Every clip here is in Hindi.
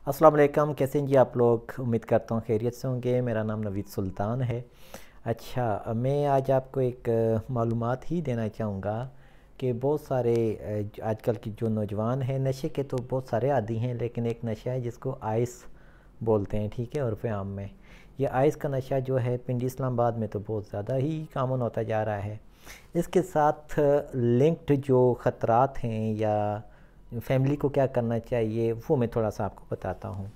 अस्सलाम वालेकुम। कैसे हैं जी आप लोग? उम्मीद करता हूँ खैरियत से होंगे। मेरा नाम नवीद सुल्तान है। अच्छा, मैं आज आपको एक मालूमात ही देना चाहूँगा कि बहुत सारे आजकल की जो नौजवान हैं नशे के तो बहुत सारे आदी हैं, लेकिन एक नशा है जिसको आइस बोलते हैं, ठीक है, उर्फ़ आम में। ये आइस का नशा जो है पिंडी इस्लामाबाद में तो बहुत ज़्यादा ही कॉमन होता जा रहा है। इसके साथ लिंक्ड जो ख़तरात हैं या फैमिली को क्या करना चाहिए वो मैं थोड़ा सा आपको बताता हूँ।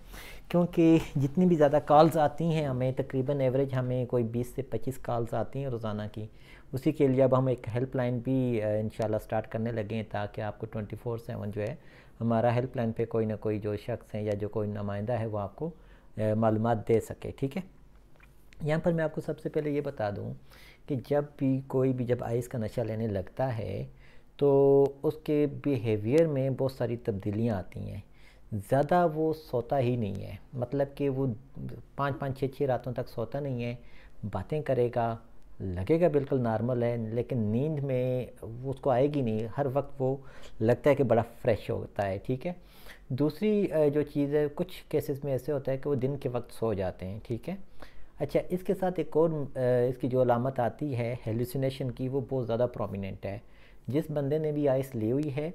क्योंकि जितनी भी ज़्यादा कॉल्स आती हैं हमें, तकरीबन एवरेज हमें कोई 20 से 25 कॉल्स आती हैं रोज़ाना की। उसी के लिए अब हम एक हेल्पलाइन भी इंशाल्लाह स्टार्ट करने लगे हैं, ताकि आपको 24/7 जो है हमारा हेल्पलाइन पे कोई ना कोई जो शख्स है या जो कोई नुमाइंदा है वो आपको मालूमात दे सके, ठीक है। यहाँ पर मैं आपको सबसे पहले ये बता दूँ कि जब भी कोई भी जब आइस का नशा लेने लगता है तो उसके बिहेवियर में बहुत सारी तब्दीलियाँ आती हैं। ज़्यादा वो सोता ही नहीं है, मतलब कि वो 5-5 6-6 रातों तक सोता नहीं है। बातें करेगा, लगेगा बिल्कुल नॉर्मल है, लेकिन नींद में वो उसको आएगी नहीं। हर वक्त वो लगता है कि बड़ा फ्रेश होता है, ठीक है। दूसरी जो चीज़ है, कुछ केसेस में ऐसे होता है कि वो दिन के वक्त सो जाते हैं, ठीक है। अच्छा, इसके साथ एक और इसकी जो अलामत आती है हेलुसिनेशन की, वो बहुत ज़्यादा प्रोमिनेंट है। जिस बंदे ने भी आइस ली हुई है,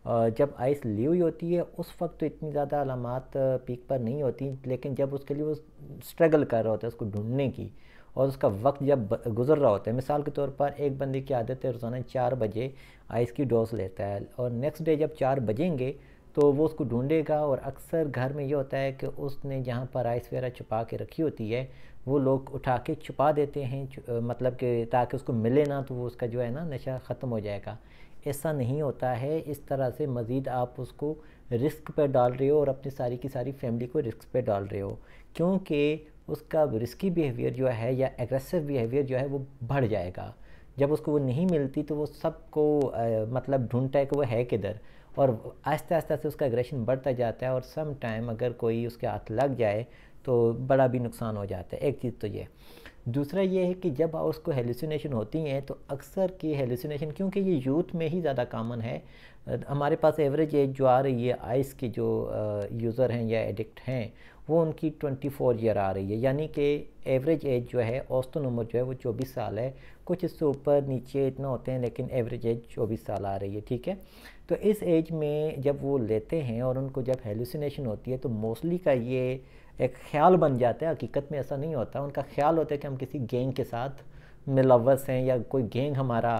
जब आइस ली हुई होती है उस वक्त तो इतनी ज़्यादा अलामात पीक पर नहीं होती, लेकिन जब उसके लिए वो स्ट्रगल कर रहा होता है उसको ढूंढने की, और उसका वक्त जब गुजर रहा होता है, मिसाल के तौर पर एक बंदे की आदत है रोज़ाना 4 बजे आइस की डोज लेता है, और नेक्स्ट डे जब 4 बजेंगे तो वो उसको ढूंढेगा। और अक्सर घर में ये होता है कि उसने जहाँ पर आइस वगैरह छुपा के रखी होती है वो लोग उठा के छुपा देते हैं, मतलब कि ताकि उसको मिले ना, तो वो उसका जो है ना नशा ख़त्म हो जाएगा। ऐसा नहीं होता है। इस तरह से मज़ीद आप उसको रिस्क पे डाल रहे हो और अपनी सारी की सारी फैमिली को रिस्क पे डाल रहे हो, क्योंकि उसका रिस्की बिहेवियर जो है या एग्रेसिव बिहेवियर जो है वो बढ़ जाएगा। जब उसको वो नहीं मिलती तो वो सबको मतलब ढूंढता है कि वो है किधर, और आहिस्ता आहिस्ता से उसका एग्रेशन बढ़ता जाता है, और सम टाइम अगर कोई उसके हाथ लग जाए तो बड़ा भी नुकसान हो जाता है। एक चीज़ तो ये। दूसरा ये है कि जब उसको हेलुसिनेशन होती हैं तो अक्सर की हेलुसिनेशन, क्योंकि ये यूथ में ही ज़्यादा कॉमन है, हमारे पास एवरेज एज जो आ रही है आइस की जो यूज़र हैं या एडिक्ट हैं वो उनकी 24 ईयर आ रही है, यानी कि एवरेज एज जो है, औसतन उम्र जो है वो 24 साल है। कुछ इससे ऊपर नीचे इतना होते हैं, लेकिन एवरेज एज 24 साल आ रही है, ठीक है। तो इस एज में जब वो लेते हैं और उनको जब हेलुसिनेशन होती है तो मोस्टली का ये एक ख़्याल बन जाता है, हकीकत में ऐसा नहीं होता। उनका ख़्याल होता है कि हम किसी गैंग के साथ मुलव्वस हैं या कोई गैंग हमारा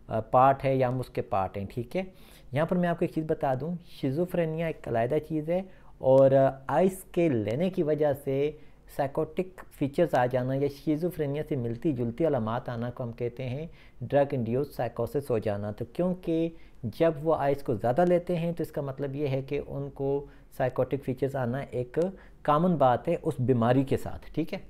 पार्ट है या हम उसके पार्ट हैं, ठीक है। यहाँ पर मैं आपको एक चीज़ बता दूँ, शिज़ोफ्रेनिया एक अलग चीज़ है, और आइस के लेने की वजह से साइकोटिक फीचर्स आ जाना या शिज़ोफ्रेनिया से मिलती जुलती अलामात आना को हम कहते हैं ड्रग इंड्यूस साइकोसिस हो जाना। तो क्योंकि जब वो आइस को ज़्यादा लेते हैं तो इसका मतलब ये है कि उनको साइकोटिक फीचर्स आना एक कॉमन बात है उस बीमारी के साथ, ठीक है।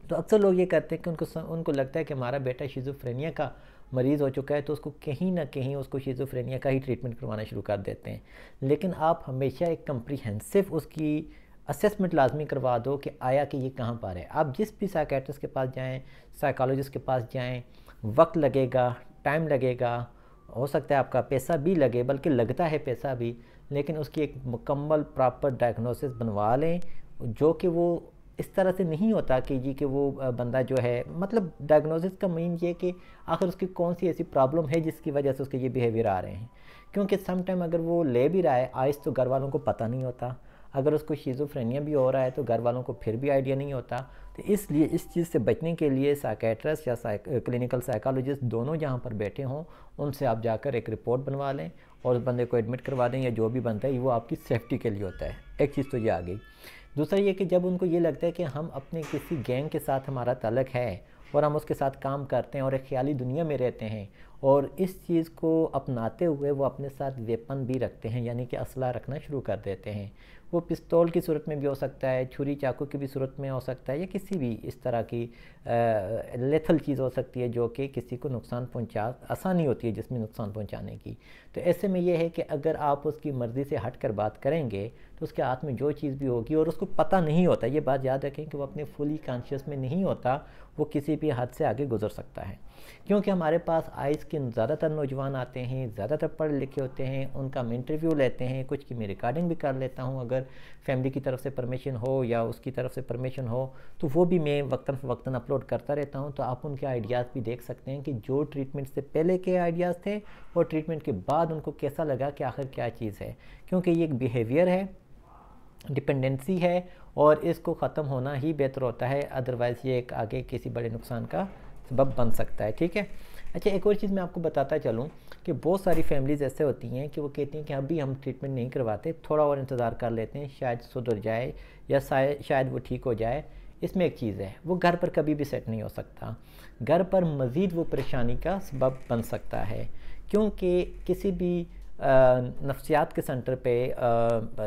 तो अक्सर लोग ये करते हैं कि उनको लगता है कि हमारा बेटा शिज़ोफ्रेनिया का मरीज़ हो चुका है, तो उसको कहीं ना कहीं उसको शिज़ोफ्रेनिया का ही ट्रीटमेंट करवाना शुरू कर देते हैं। लेकिन आप हमेशा एक कम्प्रीहेंसिव उसकी असेसमेंट लाजमी करवा दो कि आया कि ये कहाँ पर है। आप जिस भी साइकेट्रिस्ट के पास जाएँ, साइकोलॉजिस्ट के पास जाएँ, वक्त लगेगा, टाइम लगेगा, हो सकता है आपका पैसा भी लगे, बल्कि लगता है पैसा भी, लेकिन उसकी एक मुकम्मल प्रॉपर डायग्नोसिस बनवा लें, जो कि वो इस तरह से नहीं होता कि जी कि वो बंदा जो है, मतलब डायग्नोसिस का मीन ये कि आखिर उसकी कौन सी ऐसी प्रॉब्लम है जिसकी वजह से उसके ये बिहेवियर आ रहे हैं। क्योंकि सम टाइम अगर वो ले भी रहा है आइस तो घर वालों को पता नहीं होता, अगर उसको शिज़ोफ्रेनिया भी हो रहा है तो घर वालों को फिर भी आइडिया नहीं होता। तो इसलिए इस चीज़ से बचने के लिए साइकेट्रिस्ट या क्लिनिकल साइकोलॉजिस्ट दोनों जहाँ पर बैठे हों उनसे आप जाकर एक रिपोर्ट बनवा लें और उस बंदे को एडमिट करवा दें, या जो भी बनता है वो आपकी सेफ्टी के लिए होता है। एक चीज़ तो ये आ गई। दूसरा ये कि जब उनको ये लगता है कि हम अपने किसी गैंग के साथ हमारा ताल्लुक है और हम उसके साथ काम करते हैं और एक ख्याली दुनिया में रहते हैं, और इस चीज़ को अपनाते हुए वो अपने साथ वेपन भी रखते हैं, यानी कि असला रखना शुरू कर देते हैं। वो पिस्तौल की सूरत में भी हो सकता है, छुरी चाकू की भी सूरत में हो सकता है, या किसी भी इस तरह की लेथल चीज़ हो सकती है जो कि किसी को नुकसान पहुंचा, आसानी होती है जिसमें नुकसान पहुंचाने की। तो ऐसे में ये है कि अगर आप उसकी मर्ज़ी से हट कर बात करेंगे तो उसके हाथ में जो चीज़ भी होगी, और उसको पता नहीं होता, ये बात याद रखें कि वो अपने फुली कॉन्शियस में नहीं होता, वो किसी भी हद से आगे गुजर सकता है। क्योंकि हमारे पास आइस के ज़्यादातर नौजवान आते हैं, ज़्यादातर पढ़े लिखे होते हैं, उनका हम इंटरव्यू लेते हैं, कुछ की मैं रिकॉर्डिंग भी कर लेता हूँ अगर फैमिली की तरफ से परमिशन हो या उसकी तरफ से परमिशन हो, तो वो भी मैं वक्तन फ़वक्तन अपलोड करता रहता हूँ। तो आप उनके आइडियाज़ भी देख सकते हैं कि जो ट्रीटमेंट से पहले के आइडियाज़ थे और ट्रीटमेंट के बाद उनको कैसा लगा कि आखिर क्या चीज़ है, क्योंकि ये एक बिहेवियर है, डिपेंडेंसी है, और इसको ख़त्म होना ही बेहतर होता है, अदरवाइज़ ये एक आगे किसी बड़े नुकसान का सबब बन सकता है। ठीक है। अच्छा, एक और चीज़ मैं आपको बताता चलूँ कि बहुत सारी फैमिलीज़ ऐसे होती हैं कि वो कहती हैं कि अभी हम ट्रीटमेंट नहीं करवाते, थोड़ा और इंतज़ार कर लेते हैं, शायद सुधर जाए या शायद वो ठीक हो जाए। इसमें एक चीज़ है, वो घर पर कभी भी सेट नहीं हो सकता, घर पर मज़ीद वो परेशानी का सबब बन सकता है, क्योंकि किसी भी नफ्सियात के सेंटर पे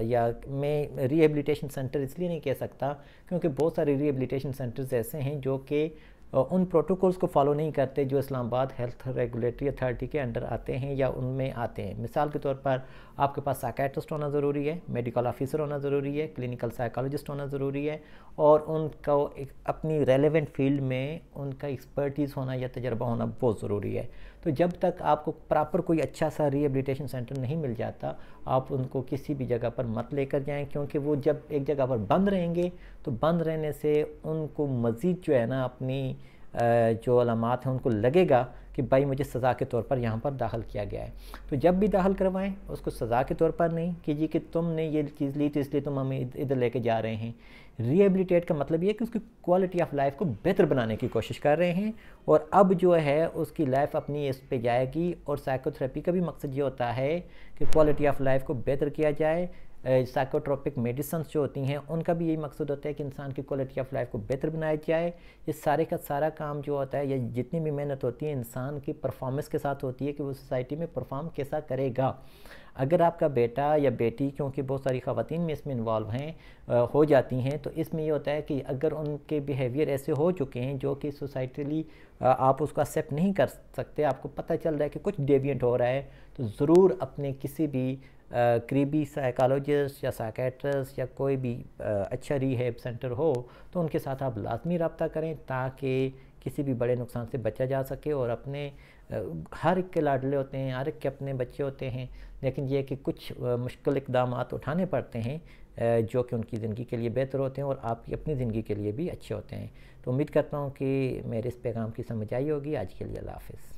या मैं रिहेबिलिटेशन सेंटर इसलिए नहीं कह सकता क्योंकि बहुत सारे रिहेबिलिटेशन सेंटर्स ऐसे हैं जो कि उन प्रोटोकॉल्स को फॉलो नहीं करते जो इस्लामाबाद हेल्थ रेगुलेटरी अथॉरिटी के अंडर आते हैं या उनमें आते हैं। मिसाल के तौर पर आपके पास साइकियाट्रिस्ट होना ज़रूरी है, मेडिकल ऑफिसर होना ज़रूरी है, क्लिनिकल साइकोलॉजिस्ट होना ज़रूरी है, और उनका अपनी रेलेवेंट फील्ड में उनका एक्सपर्टीज़ होना या तजर्बा होना बहुत ज़रूरी है। तो जब तक आपको प्रॉपर कोई अच्छा सा रिहेबिलिटेशन सेंटर नहीं मिल जाता, आप उनको किसी भी जगह पर मत लेकर जाएं, क्योंकि वो जब एक जगह पर बंद रहेंगे तो बंद रहने से उनको मज़ीद जो है ना अपनी जो अलामात हैं उनको लगेगा कि भाई मुझे सज़ा के तौर पर यहाँ पर दाखिल किया गया है। तो जब भी दाखिल करवाएं उसको सज़ा के तौर पर नहीं कि जी कि तुमने ये चीज़ ली तो इसलिए तुम हमें इधर लेके जा रहे हैं। रिहेबिलिटेट का मतलब ये है कि उसकी क्वालिटी ऑफ लाइफ को बेहतर बनाने की कोशिश कर रहे हैं, और अब जो है उसकी लाइफ अपनी इस पे जाएगी। और साइकोथेरेपी का भी मकसद ये होता है कि क्वालिटी ऑफ लाइफ को बेहतर किया जाए। साइकोट्रोपिक मेडिसिन जो होती हैं उनका भी यही मकसद होता है कि इंसान की क्वालिटी ऑफ लाइफ को बेहतर बनाया जाए। ये सारे का सारा काम जो होता है, या जितनी भी मेहनत होती है इंसान की परफॉर्मेंस के साथ होती है कि वो सोसाइटी में परफॉर्म कैसा करेगा। अगर आपका बेटा या बेटी, क्योंकि बहुत सारी ख़वातीन में इसमें इन्वॉल्व हैं हो जाती हैं, तो इसमें ये होता है कि अगर उनके बिहेवियर ऐसे हो चुके हैं जो कि सोसाइटली आप उसको एक्सेप्ट नहीं कर सकते, आपको पता चल रहा है कि कुछ डेविएंट हो रहा है, तो ज़रूर अपने किसी भी करीबी साइकोलॉजिस्ट या साइकेट्रिस्ट या कोई भी अच्छा रिहेब सेंटर हो तो उनके साथ आप लाजमी रब्ता करें, ताकि किसी भी बड़े नुकसान से बचा जा सके। और अपने हर एक के लाडले होते हैं, हर एक के अपने बच्चे होते हैं, लेकिन ये कि कुछ मुश्किल इक़दाम उठाने पड़ते हैं जो कि उनकी ज़िंदगी के लिए बेहतर होते हैं और आपकी अपनी ज़िंदगी के लिए भी अच्छे होते हैं। तो उम्मीद करता हूँ कि मेरे इस पैगाम की समझ आई होगी। आज के लिए अल्लाह हाफ़िज़।